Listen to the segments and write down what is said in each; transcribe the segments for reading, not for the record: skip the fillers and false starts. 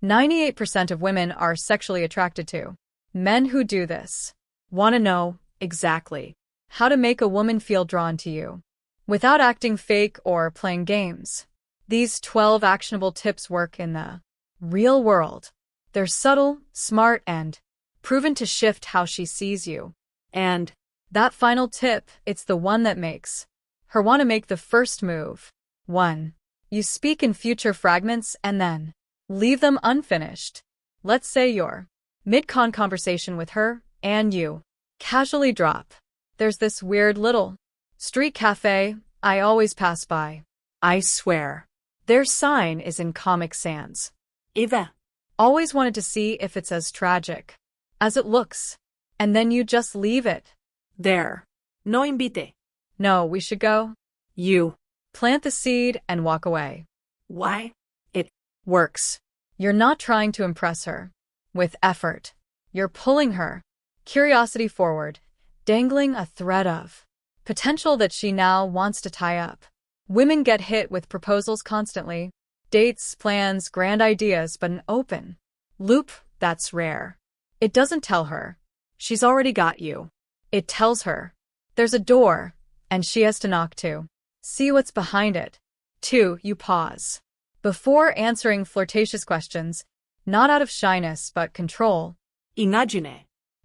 98% of women are sexually attracted to men who do this. Want to know exactly how to make a woman feel drawn to you without acting fake or playing games. These 12 actionable tips work in the real world. They're subtle, smart, and proven to shift how she sees you. And that final tip, it's the one that makes her want to make the first move. 1. You speak in future fragments and then leave them unfinished. Let's say you're mid-con conversation with her, and you casually drop. There's this weird little street cafe I always pass by. I swear. Their sign is in Comic Sans. Eva. Always wanted to see if it's as tragic as it looks. And then you just leave it there. No invite. No, we should go. You plant the seed and walk away. Why? It works. You're not trying to impress her with effort. You're pulling her curiosity forward, dangling a thread of potential that she now wants to tie up. Women get hit with proposals constantly. Dates, plans, grand ideas, but an open loop, that's rare. It doesn't tell her she's already got you. It tells her there's a door, and she has to knock to see what's behind it. 2. You pause before answering flirtatious questions, not out of shyness but control. Imagine.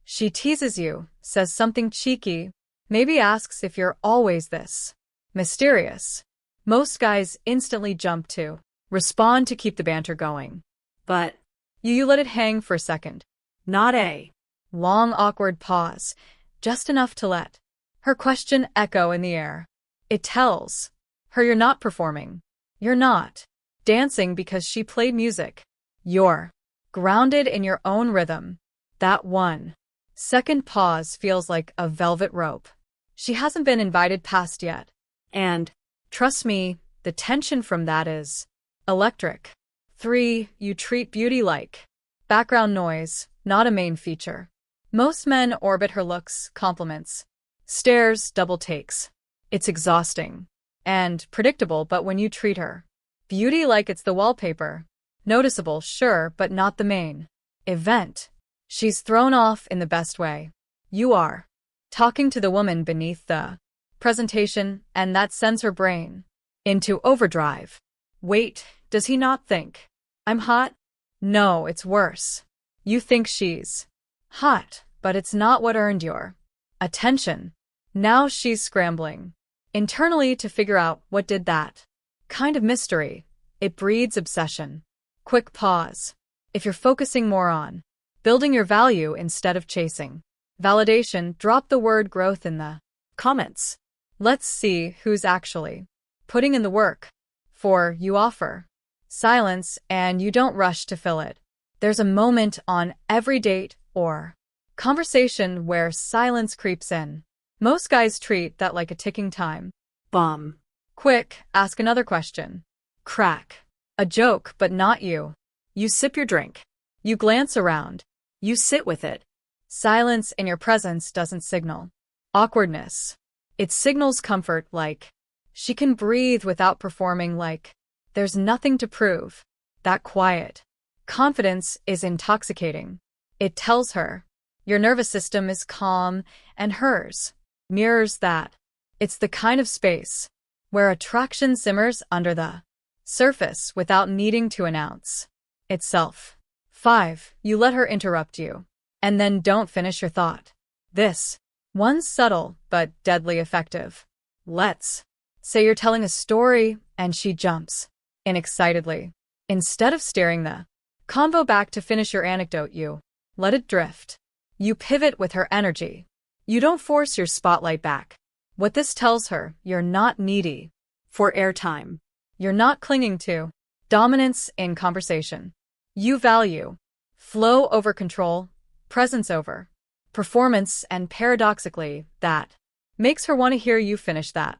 She teases you, says something cheeky, maybe asks if you're always this mysterious. Most guys instantly jump to respond to keep the banter going. But you let it hang for a second. Not a long, awkward pause, just enough to let her question echo in the air. It tells her you're not performing. You're not dancing because she played music. You're grounded in your own rhythm. That 1-second pause feels like a velvet rope. She hasn't been invited past yet. And trust me, the tension from that is electric. 3. You treat beauty like background noise, not a main feature. Most men orbit her looks, compliments, stares, double takes. It's exhausting and predictable, but when you treat her beauty like it's the wallpaper, noticeable, sure, but not the main event, she's thrown off in the best way. You are talking to the woman beneath the presentation, and that sends her brain into overdrive. Wait, does he not think I'm hot? No, it's worse. You think she's hot, but it's not what earned your attention. Now she's scrambling internally to figure out what did that. Kind of mystery. It breeds obsession. Quick pause. If you're focusing more on building your value instead of chasing validation, drop the word growth in the comments. Let's see who's actually putting in the work. 4. You offer silence and you don't rush to fill it. There's a moment on every date or conversation where silence creeps in. Most guys treat that like a ticking time bomb. Quick, ask another question. Crack a joke, but not you. You sip your drink. You glance around. You sit with it. Silence in your presence doesn't signal awkwardness. It signals comfort, like she can breathe without performing, like there's nothing to prove. That quiet confidence is intoxicating. It tells her your nervous system is calm, and hers mirrors that. It's the kind of space where attraction simmers under the surface without needing to announce itself. 5. You let her interrupt you, and then don't finish your thought. This one's subtle but deadly effective. Let's say you're telling a story, and she jumps in excitedly. Instead of steering the convo back to finish your anecdote, you let it drift. You pivot with her energy. You don't force your spotlight back. What this tells her, you're not needy for airtime. You're not clinging to dominance in conversation. You value flow over control, presence over performance, and paradoxically, that makes her want to hear you finish that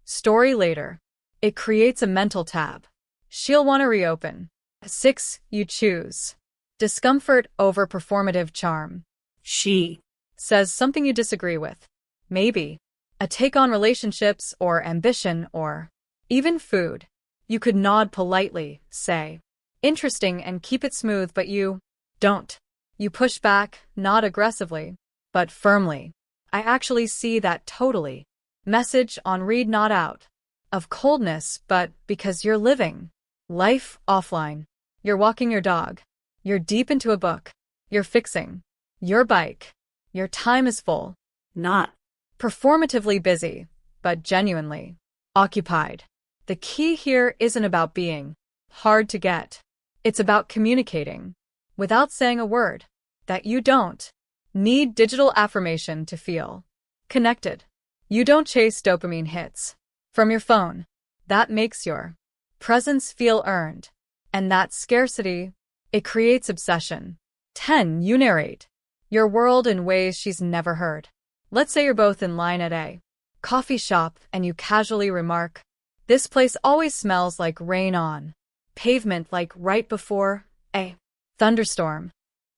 story later. It creates a mental tab she'll want to reopen. 6. You choose discomfort over performative charm. She says something you disagree with. Maybe a take on relationships or ambition or even food. You could nod politely, say, interesting and keep it smooth, but you don't. You push back, not aggressively, but firmly. I actually see that totally. Message on read not out. Of coldness, but because you're living life offline. You're walking your dog. You're deep into a book. You're fixing your bike. Your time is full. Not performatively busy, but genuinely occupied. The key here isn't about being hard to get. It's about communicating, without saying a word, that you don't need digital affirmation to feel connected. You don't chase dopamine hits from your phone. That makes your presence feel earned. And that scarcity, it creates obsession. 10. You narrate your world in ways she's never heard. Let's say you're both in line at a coffee shop and you casually remark, "This place always smells like rain on pavement, like right before a thunderstorm."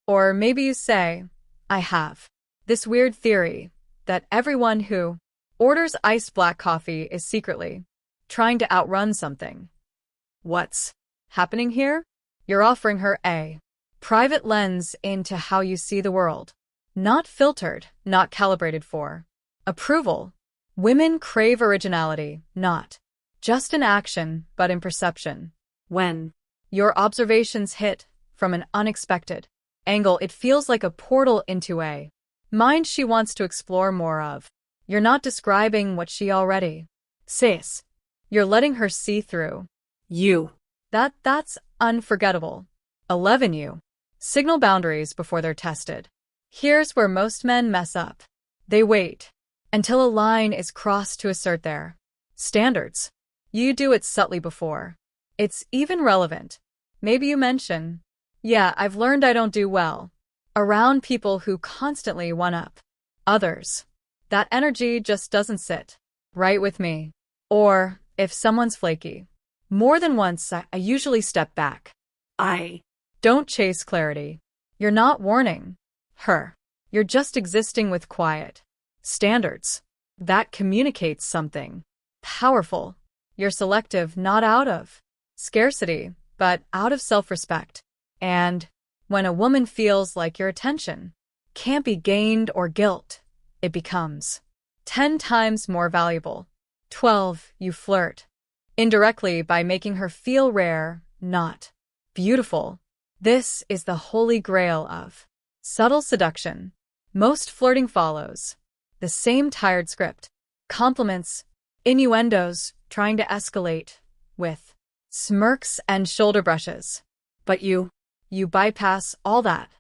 Or maybe you say, "I have this weird theory that everyone who orders iced black coffee is secretly trying to outrun something." What's happening here? You're offering her a private lens into how you see the world. Not filtered, not calibrated for approval. Women crave originality, not just in action, but in perception. When your observations hit from an unexpected angle, it feels like a portal into a mind she wants to explore more of. You're not describing what she already sees. You're letting her see through you. That's unforgettable. 11. You signal boundaries before they're tested. Here's where most men mess up. They wait until a line is crossed to assert their standards. You do it subtly before it's even relevant. Maybe you mention, "Yeah, I've learned I don't do well around people who constantly one-up others. That energy just doesn't sit right with me." Or, if someone's flaky more than once, I usually step back. I don't chase clarity. You're not warning her. You're just existing with quiet standards. That communicates something powerful. You're selective, not out of scarcity, but out of self-respect. And when a woman feels like your attention can't be gained or guilt, it becomes 10 times more valuable. 12. You flirt indirectly by making her feel rare, not beautiful. This is the holy grail of subtle seduction. Most flirting follows the same tired script. Compliments, innuendos, trying to escalate with smirks and shoulder brushes. But you bypass all that.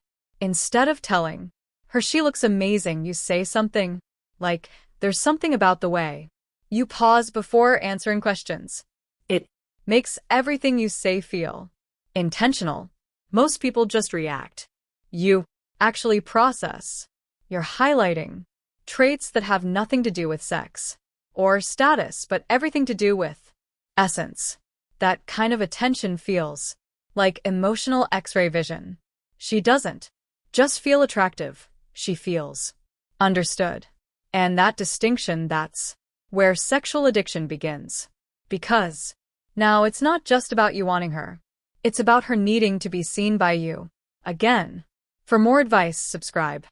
Instead of telling her she looks amazing, you say something like, "There's something about the way you pause before answering questions." It makes everything you say feel intentional. Most people just react. You actually process. You're highlighting traits that have nothing to do with sex or status, but everything to do with essence. That kind of attention feels like emotional X-ray vision. She doesn't just feel attractive, she feels understood. And that distinction, that's where sexual addiction begins. Because now it's not just about you wanting her. It's about her needing to be seen by you. Again. For more advice, subscribe.